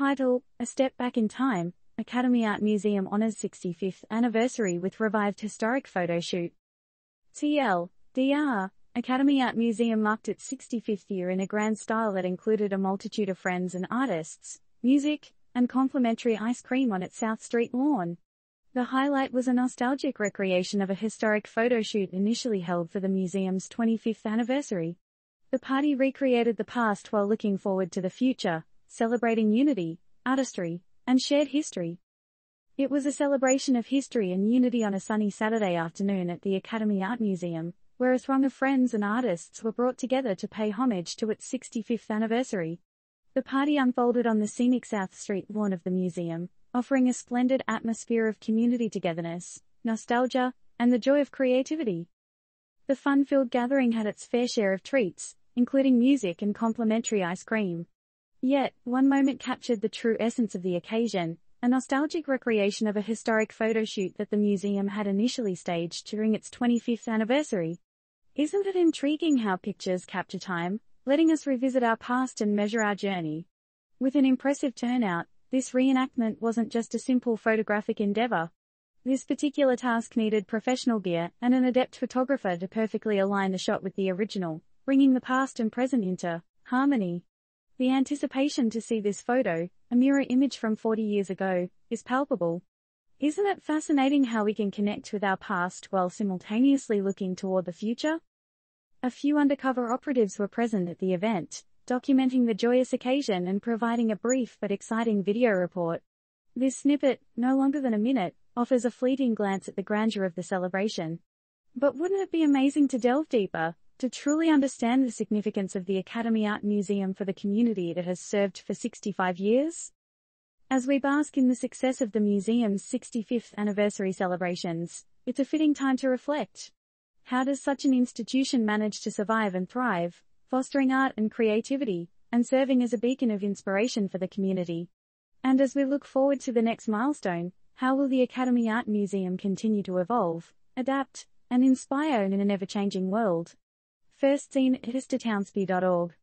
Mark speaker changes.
Speaker 1: Title: A Step Back in Time, Academy Art Museum honors 65th anniversary with revived historic photoshoot. TL:DR, Academy Art Museum marked its 65th year in a grand style that included a multitude of friends and artists, music, and complimentary ice cream on its South Street lawn. The highlight was a nostalgic recreation of a historic photoshoot initially held for the museum's 25th anniversary. The party recreated the past while looking forward to the future, celebrating unity, artistry, and shared history. It was a celebration of history and unity on a sunny Saturday afternoon at the Academy Art Museum, where a throng of friends and artists were brought together to pay homage to its 65th anniversary. The party unfolded on the scenic South Street lawn of the museum, offering a splendid atmosphere of community togetherness, nostalgia, and the joy of creativity. The fun-filled gathering had its fair share of treats, including music and complimentary ice cream. Yet, one moment captured the true essence of the occasion, a nostalgic recreation of a historic photoshoot that the museum had initially staged during its 25th anniversary. Isn't it intriguing how pictures capture time, letting us revisit our past and measure our journey? With an impressive turnout, this reenactment wasn't just a simple photographic endeavor. This particular task needed professional gear and an adept photographer to perfectly align the shot with the original, bringing the past and present into harmony. The anticipation to see this photo, a mirror image from 40 years ago, is palpable. Isn't it fascinating how we can connect with our past while simultaneously looking toward the future? A few undercover operatives were present at the event, documenting the joyous occasion and providing a brief but exciting video report. This snippet, no longer than a minute, offers a fleeting glance at the grandeur of the celebration. But wouldn't it be amazing to delve deeper, to truly understand the significance of the Academy Art Museum for the community it has served for 65 years? As we bask in the success of the museum's 65th anniversary celebrations, it's a fitting time to reflect. How does such an institution manage to survive and thrive, fostering art and creativity, and serving as a beacon of inspiration for the community? And as we look forward to the next milestone, how will the Academy Art Museum continue to evolve, adapt, and inspire in an ever-changing world? First seen at artistry.org.